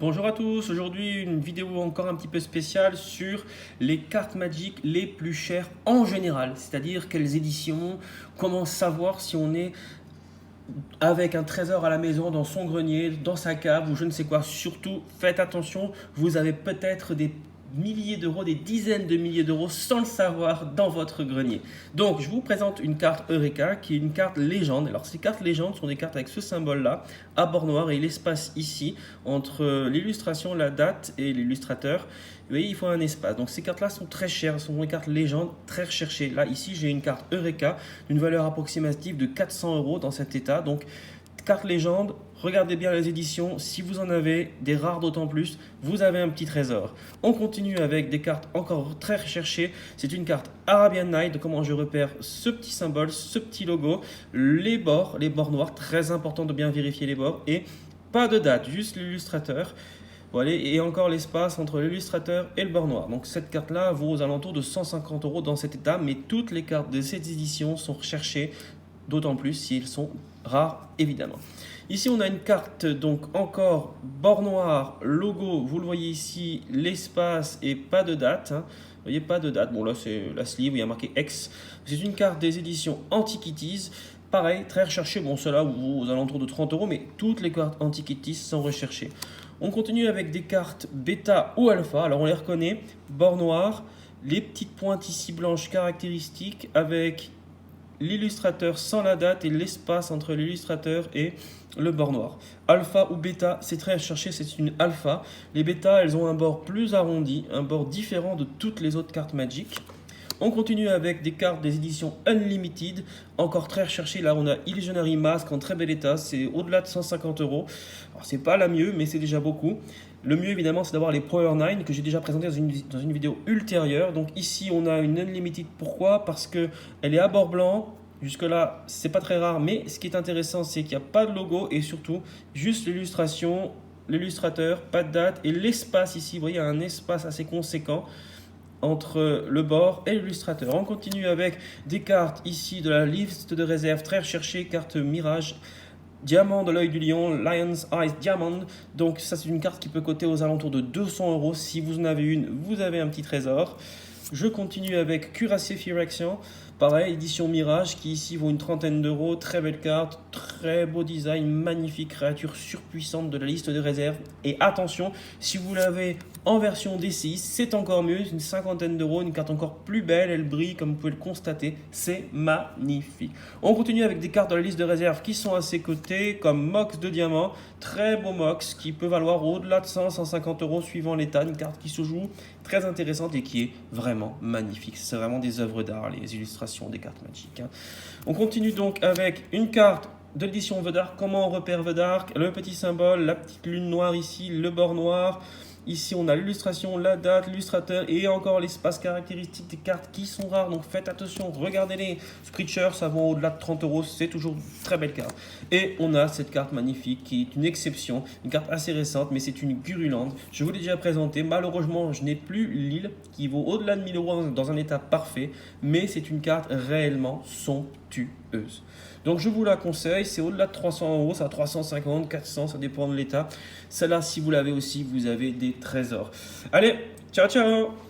Bonjour à tous, aujourd'hui une vidéo encore un petit peu spéciale sur les cartes Magic les plus chères en général, c'est-à-dire quelles éditions, comment savoir si on est avec un trésor à la maison, dans son grenier, dans sa cave ou je ne sais quoi. Surtout, faites attention, vous avez peut-être des milliers d'euros, des dizaines de milliers d'euros sans le savoir dans votre grenier. Donc, je vous présente une carte Eureka qui est une carte légende. Alors, ces cartes légendes sont des cartes avec ce symbole-là, à bord noir et l'espace ici entre l'illustration, la date et l'illustrateur. Vous voyez, il faut un espace. Donc, ces cartes-là sont très chères, ce sont des cartes légendes très recherchées. Là, ici, j'ai une carte Eureka d'une valeur approximative de 400 euros dans cet état. Donc, carte légende, regardez bien les éditions, si vous en avez, des rares d'autant plus, vous avez un petit trésor. On continue avec des cartes encore très recherchées, c'est une carte Arabian Night, comment je repère ce petit symbole, ce petit logo, les bords noirs, très important de bien vérifier les bords, et pas de date, juste l'illustrateur. Voilà, et encore l'espace entre l'illustrateur et le bord noir. Donc cette carte-là vaut aux alentours de 150 euros dans cet état, mais toutes les cartes de cette édition sont recherchées, d'autant plus si elles sont rares évidemment. Ici on a une carte donc encore bord noir, logo, vous le voyez ici, l'espace et pas de date. Vous voyez, pas de date. Bon là c'est la sleeve où il y a marqué X. C'est une carte des éditions Antiquities. Pareil, très recherché. Bon cela vaut aux alentours de 30 euros, mais toutes les cartes Antiquities sont recherchées. On continue avec des cartes bêta ou alpha. Alors on les reconnaît, bord noir, les petites pointes ici blanches caractéristiques avec l'illustrateur sans la date et l'espace entre l'illustrateur et le bord noir. Alpha ou bêta, c'est très recherché, c'est une alpha. Les bêta, elles ont un bord plus arrondi, un bord différent de toutes les autres cartes Magic. On continue avec des cartes des éditions Unlimited, encore très recherchées. Là, on a Illusionary Mask en très bel état, c'est au-delà de 150 euros. Alors, c'est pas la mieux, mais c'est déjà beaucoup. Le mieux, évidemment, c'est d'avoir les Power 9 que j'ai déjà présenté dans une vidéo ultérieure. Donc ici, on a une Unlimited. Pourquoi? Parce qu'elle est à bord blanc. Jusque-là, c'est pas très rare, mais ce qui est intéressant, c'est qu'il n'y a pas de logo et surtout, juste l'illustration, l'illustrateur, pas de date et l'espace ici. Vous voyez, il y a un espace assez conséquent entre le bord et l'illustrateur. On continue avec des cartes ici de la liste de réserve très recherchée, carte Mirage, Diamant de l'œil du lion, Lion's Eyes Diamond. Donc ça c'est une carte qui peut coter aux alentours de 200 euros. Si vous en avez une, vous avez un petit trésor. Je continue avec Cuirassé Phyrexian. Pareil, édition Mirage qui ici vaut une trentaine d'euros. Très belle carte, très beau design, magnifique créature surpuissante de la liste de réserve. Et attention, si vous l'avez en version D6, c'est encore mieux, une cinquantaine d'euros, une carte encore plus belle, elle brille comme vous pouvez le constater, c'est magnifique. On continue avec des cartes de la liste de réserve qui sont à ses côtés, comme Mox de diamant, très beau Mox qui peut valoir au-delà de 100-150 euros suivant l'état, une carte qui se joue très intéressante et qui est vraiment magnifique. C'est vraiment des œuvres d'art, les illustrations des cartes Magic. On continue donc avec une carte de l'édition The Dark. Comment on repère The Dark? Le petit symbole, la petite lune noire ici, le bord noir. Ici, on a l'illustration, la date, l'illustrateur et encore l'espace caractéristique des cartes qui sont rares. Donc, faites attention, regardez-les. Screecher, ça vaut au-delà de 30 euros. C'est toujours une très belle carte. Et on a cette carte magnifique qui est une exception. Une carte assez récente, mais c'est une Gurulande. Je vous l'ai déjà présentée. Malheureusement, je n'ai plus l'île qui vaut au-delà de 1000 euros dans un état parfait. Mais c'est une carte réellement somptueuse. Donc, je vous la conseille. C'est au-delà de 300 euros. Ça 350, 400, ça dépend de l'état. Celle-là, si vous l'avez aussi, vous avez des trésors. Allez, ciao ciao!